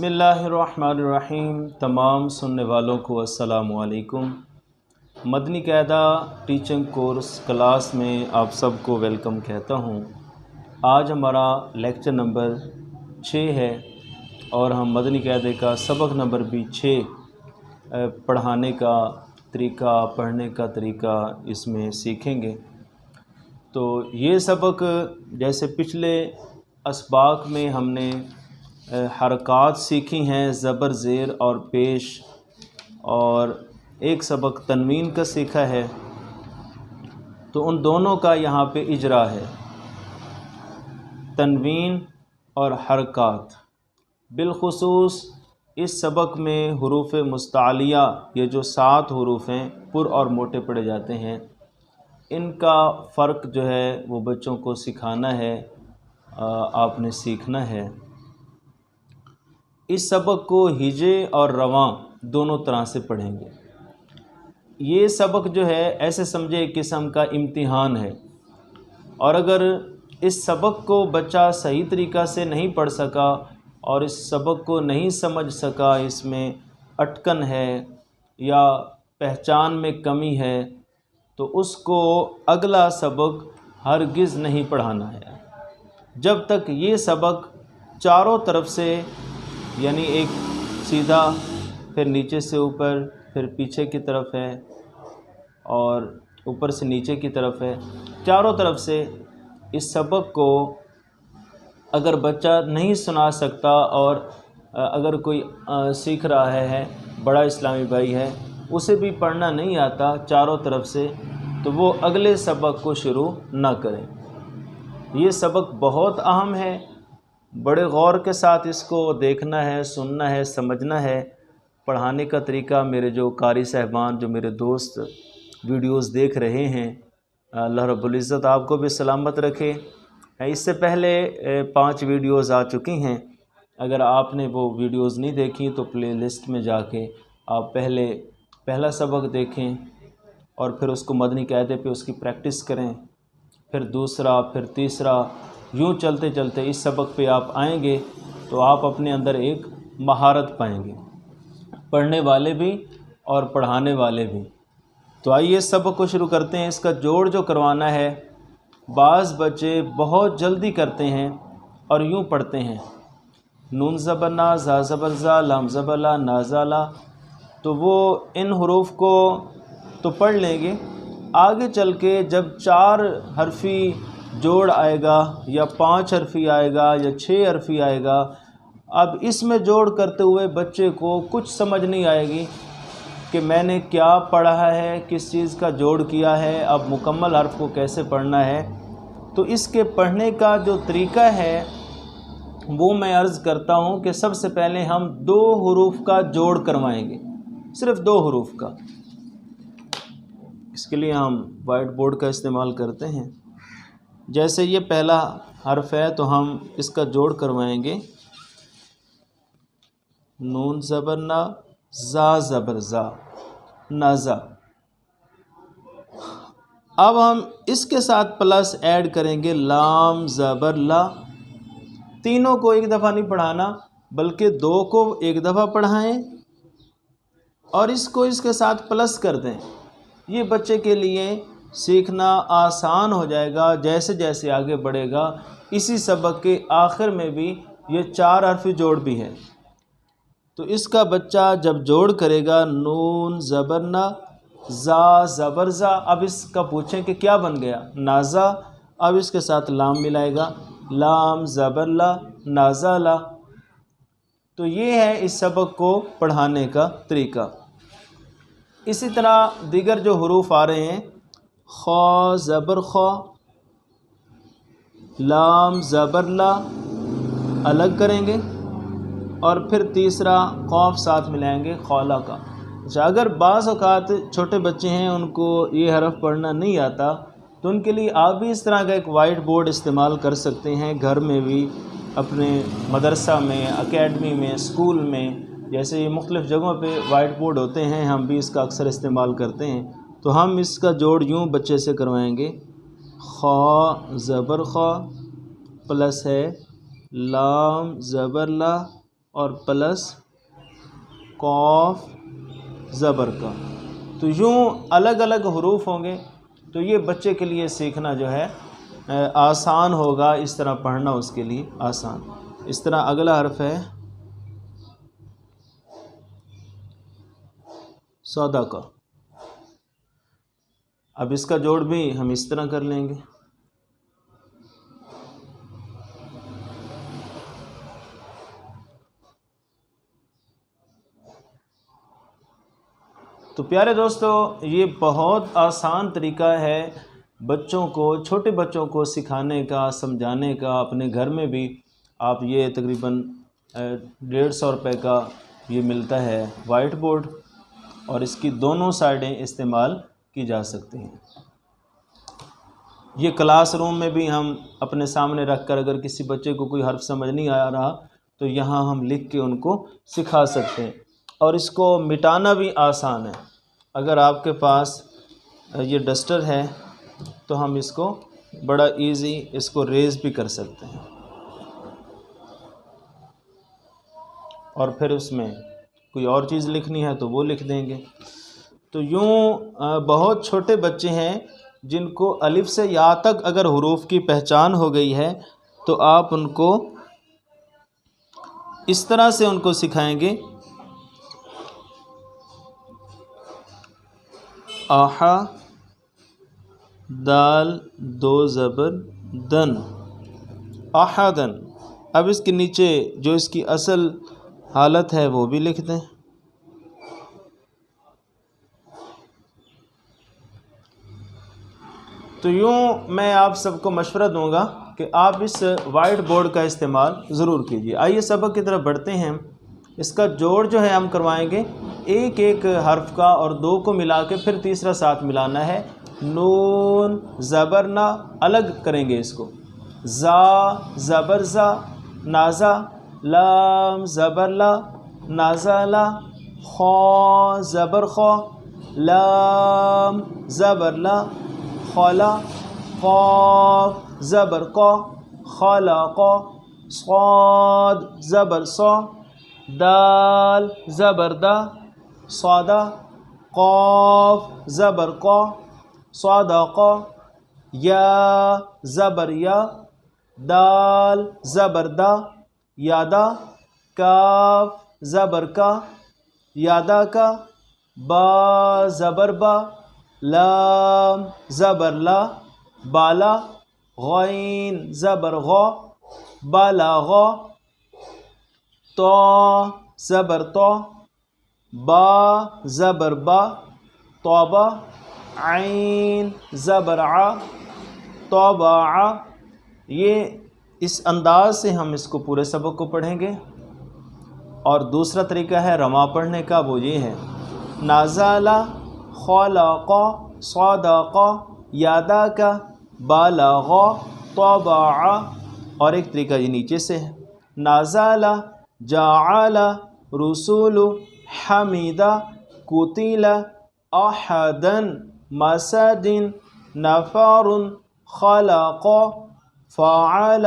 بسم اللہ الرحمن الرحیم۔ تمام سننے والوں کو السلام علیکم۔ مدنی قاعدہ ٹیچنگ کورس کلاس میں آپ سب کو ویلکم کہتا ہوں۔ آج ہمارا لیکچر نمبر 6 ہے اور ہم مدنی قاعدے کا سبق نمبر بھی 6 پڑھانے کا طریقہ، پڑھنے کا طریقہ اس میں سیکھیں گے۔ تو یہ سبق جیسے پچھلے اسباق میں ہم نے حرکات سیکھی ہیں، زبر، زیر اور پیش، اور ایک سبق تنوین کا سیکھا ہے، تو ان دونوں کا یہاں پہ اجرا ہے، تنوین اور حرکات۔ بالخصوص اس سبق میں حروف مستعلیہ، یہ جو 7 حروف ہیں پر اور موٹے پڑھے جاتے ہیں، ان کا فرق جو ہے وہ بچوں کو سکھانا ہے، آپ نے سیکھنا ہے۔ اس سبق کو ہجے اور رواں دونوں طرح سے پڑھیں گے۔ یہ سبق جو ہے ایسے سمجھے ایک قسم کا امتحان ہے، اور اگر اس سبق کو بچہ صحیح طریقہ سے نہیں پڑھ سکا اور اس سبق کو نہیں سمجھ سکا، اس میں اٹکن ہے یا پہچان میں کمی ہے، تو اس کو اگلا سبق ہرگز نہیں پڑھانا ہے جب تک یہ سبق چاروں طرف سے، یعنی ایک سیدھا، پھر نیچے سے اوپر، پھر پیچھے کی طرف ہے اور اوپر سے نیچے کی طرف ہے، چاروں طرف سے اس سبق کو اگر بچہ نہیں سنا سکتا، اور اگر کوئی سیکھ رہا ہے، بڑا اسلامی بھائی ہے، اسے بھی پڑھنا نہیں آتا چاروں طرف سے، تو وہ اگلے سبق کو شروع نہ کریں۔ یہ سبق بہت اہم ہے، بڑے غور کے ساتھ اس کو دیکھنا ہے، سننا ہے، سمجھنا ہے۔ پڑھانے کا طریقہ میرے جو قاری صاحبان، جو میرے دوست ویڈیوز دیکھ رہے ہیں، اللہ رب العزت آپ کو بھی سلامت رکھے۔ اس سے پہلے 5 ویڈیوز آ چکی ہیں، اگر آپ نے وہ ویڈیوز نہیں دیکھی تو پلے لسٹ میں جا کے آپ پہلا سبق دیکھیں، اور پھر اس کو مدنی قاعدے پہ اس کی پریکٹس کریں، پھر دوسرا، پھر تیسرا، یوں چلتے چلتے اس سبق پہ آپ آئیں گے تو آپ اپنے اندر ایک مہارت پائیں گے، پڑھنے والے بھی اور پڑھانے والے بھی۔ تو آئیے اس سبق کو شروع کرتے ہیں۔ اس کا جوڑ جو کروانا ہے، بعض بچے بہت جلدی کرتے ہیں اور یوں پڑھتے ہیں، نون زبر نا، زا زبر زا، لام زبر لا، نا زا لا، تو وہ ان حروف کو تو پڑھ لیں گے، آگے چل کے جب 4 حرفی جوڑ آئے گا یا 5 حرفی آئے گا یا 6 حرفی آئے گا، اب اس میں جوڑ کرتے ہوئے بچے کو کچھ سمجھ نہیں آئے گی کہ میں نے کیا پڑھا ہے، کس چیز کا جوڑ کیا ہے، اب مکمل حرف کو کیسے پڑھنا ہے۔ تو اس کے پڑھنے کا جو طریقہ ہے وہ میں عرض کرتا ہوں کہ سب سے پہلے ہم 2 حروف کا جوڑ کروائیں گے، صرف 2 حروف کا۔ اس کے لیے ہم وائٹ بورڈ کا استعمال کرتے ہیں۔ جیسے یہ پہلا حرف ہے تو ہم اس کا جوڑ کروائیں گے، نون زبر نا، زا زبر زا، نازا۔ اب ہم اس کے ساتھ پلس ایڈ کریں گے لام زبر لا۔ تینوں کو ایک دفعہ نہیں پڑھانا، بلکہ 2 کو ایک دفعہ پڑھائیں اور اس کو اس کے ساتھ پلس کر دیں۔ یہ بچے کے لیے سیکھنا آسان ہو جائے گا جیسے جیسے آگے بڑھے گا۔ اسی سبق کے آخر میں بھی یہ 4 حرفی جوڑ بھی ہے، تو اس کا بچہ جب جوڑ کرے گا، نون زبر نا، زا زبر زا، اب اس کا پوچھیں کہ کیا بن گیا، نازا، اب اس کے ساتھ لام ملائے گا، لام زبر لا، نازا لا۔ تو یہ ہے اس سبق کو پڑھانے کا طریقہ۔ اسی طرح دیگر جو حروف آ رہے ہیں، خا زبر خا، لام زبر لا، الگ کریں گے، اور پھر تیسرا قاف ساتھ ملائیں گے، خولا کا۔ اچھا، اگر بعض اوقات چھوٹے بچے ہیں ان کو یہ حرف پڑھنا نہیں آتا، تو ان کے لیے آپ بھی اس طرح کا ایک وائٹ بورڈ استعمال کر سکتے ہیں، گھر میں بھی، اپنے مدرسہ میں، اکیڈمی میں، اسکول میں، جیسے یہ مختلف جگہوں پہ وائٹ بورڈ ہوتے ہیں، ہم بھی اس کا اکثر استعمال کرتے ہیں۔ تو ہم اس کا جوڑ یوں بچے سے کروائیں گے، خا زبر خا، پلس ہے لام زبر لا، اور پلس قاف زبر کا. تو یوں الگ الگ حروف ہوں گے تو یہ بچے کے لیے سیکھنا جو ہے آسان ہوگا، اس طرح پڑھنا اس کے لیے آسان. اس طرح اگلا حرف ہے سودا کا. اب اس کا جوڑ بھی ہم اس طرح کر لیں گے. تو پیارے دوستو، یہ بہت آسان طریقہ ہے بچوں کو، چھوٹے بچوں کو سکھانے کا، سمجھانے کا. اپنے گھر میں بھی آپ یہ تقریباً 150 روپے کا یہ ملتا ہے وائٹ بورڈ، اور اس کی دونوں سائڈیں استعمال کی جا سکتی ہیں. یہ کلاس روم میں بھی ہم اپنے سامنے رکھ کر اگر کسی بچے کو کوئی حرف سمجھ نہیں آ رہا تو یہاں ہم لکھ کے ان کو سکھا سکتے ہیں. اور اس کو مٹانا بھی آسان ہے. اگر آپ کے پاس یہ ڈسٹر ہے تو ہم اس کو بڑا ایزی اس کو ریز بھی کر سکتے ہیں، اور پھر اس میں کوئی اور چیز لکھنی ہے تو وہ لکھ دیں گے. تو یوں بہت چھوٹے بچے ہیں جن کو الف سے یا تک اگر حروف کی پہچان ہو گئی ہے تو آپ ان کو اس طرح سے ان کو سکھائیں گے. آہا دال دو زبر دن، احدن. اب اس کے نیچے جو اس کی اصل حالت ہے وہ بھی لکھ دیں. تو یوں میں آپ سب کو مشورہ دوں گا کہ آپ اس وائٹ بورڈ کا استعمال ضرور کیجیے. آئیے سبق کی طرف بڑھتے ہیں. اس کا جوڑ جو ہے ہم کروائیں گے ایک ایک حرف کا، اور دو کو ملا کے پھر تیسرا ساتھ ملانا ہے. نون زبر نا الگ کریں گے اس کو، زا زبر زا نازا، لام زبر لا نازا لا، خا زبر خا لام زبر لا خلا، قاف زبر قا خلقا، صاد زبر صا، دال زبر دا صادا، قاف زبر قا صادقا، یا زبر یا دال زبر دا یادا، کاف زبر کا یادا کا، با زبر با لام زبر لا بالا، غین زبر غا بالا غا، تا زبر تا با زبر با طابا، عین زبر ع طابع. یہ اس انداز سے ہم اس کو پورے سبق کو پڑھیں گے. اور دوسرا طریقہ ہے رواں پڑھنے کا، وہ یہ ہے نازالا خلقا صادقا یاداکا بالغا طابعا. اور ایک طریقہ یہ نیچے سے ہے نازالا جعل رسول حمیدہ قتل احدا مسد نفر خلق فعل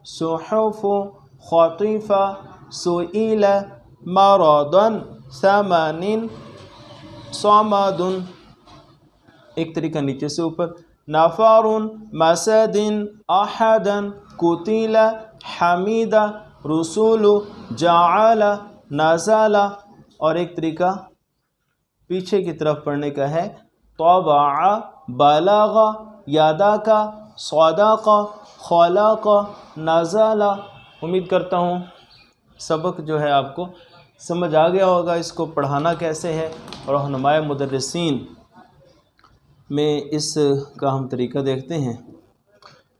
صحف خطف سئل مرضا ثمن صمد. ایک طریقہ نیچے سے اوپر نفر مسد احدا قتل حمید رسول جعل نزل. اور ایک طریقہ پیچھے کی طرف پڑھنے کا ہے طابع بلغ یاداکا صداقا خلق نزل. امید کرتا ہوں سبق جو ہے آپ کو سمجھ آ گیا ہوگا. اس کو پڑھانا کیسے ہے اور رہنمائے مدرسین میں اس کا ہم طریقہ دیکھتے ہیں.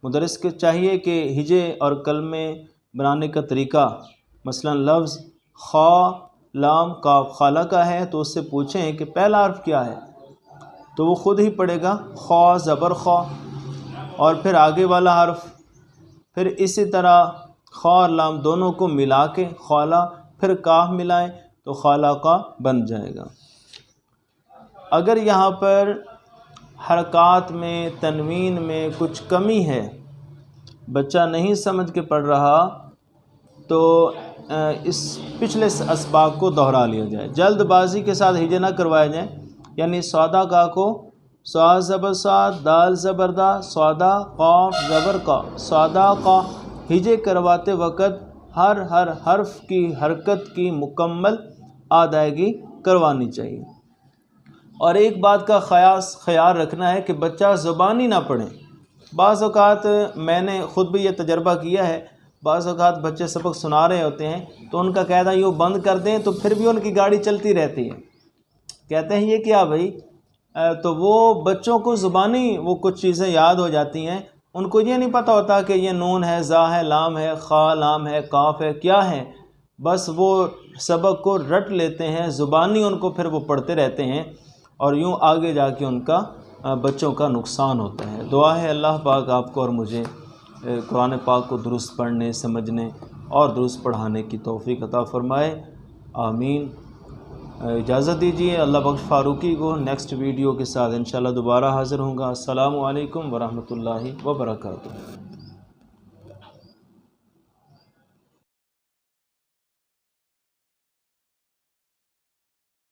مدرس کے چاہیے کہ ہجے اور کلمے بنانے کا طریقہ، مثلا لفظ خا لام کاف خالہ کا ہے تو اس سے پوچھیں کہ پہلا حرف کیا ہے تو وہ خود ہی پڑھے گا خا زبر خا، اور پھر آگے والا حرف، پھر اسی طرح خا اور لام دونوں کو ملا کے خالہ، پھر کاف ملائیں تو خالہ کا بن جائے گا. اگر یہاں پر حرکات میں تنوین میں کچھ کمی ہے، بچہ نہیں سمجھ کے پڑھ رہا، تو اس پچھلے اسباق کو دہرا لیا جائے، جلد بازی کے ساتھ ہجے نہ کروائے جائیں، یعنی سودا کا کو صاد زبر صاد دال زبر دا سودا قاف زبر کا سودا کا ہجے کرواتے وقت ہر حرف کی حرکت کی مکمل ادائیگی کروانی چاہیے۔ اور ایک بات کا خیال رکھنا ہے کہ بچہ زبانی نہ پڑھے۔ بعض اوقات میں نے خود بھی یہ تجربہ کیا ہے، بعض اوقات بچے سبق سنا رہے ہوتے ہیں تو ان کا قاعدہ یوں بند کر دیں تو پھر بھی ان کی گاڑی چلتی رہتی ہے، کہتے ہیں یہ کیا بھائی؟ تو وہ بچوں کو زبانی وہ کچھ چیزیں یاد ہو جاتی ہیں، ان کو یہ نہیں پتہ ہوتا کہ یہ نون ہے، زا ہے، لام ہے، خا لام ہے، کاف ہے، کیا ہے، بس وہ سبق کو رٹ لیتے ہیں، زبانی ان کو پھر وہ پڑھتے رہتے ہیں اور یوں آگے جا کے ان کا بچوں کا نقصان ہوتا ہے۔ دعا ہے اللہ پاک آپ کو اور مجھے قرآن پاک کو درست پڑھنے، سمجھنے اور درست پڑھانے کی توفیق عطا فرمائے، آمین۔ اجازت دیجیے اللہ بخش فاروقی کو، نیکسٹ ویڈیو کے ساتھ انشاءاللہ دوبارہ حاضر ہوں گا۔ السلام علیکم ورحمۃ اللہ وبرکاتہ۔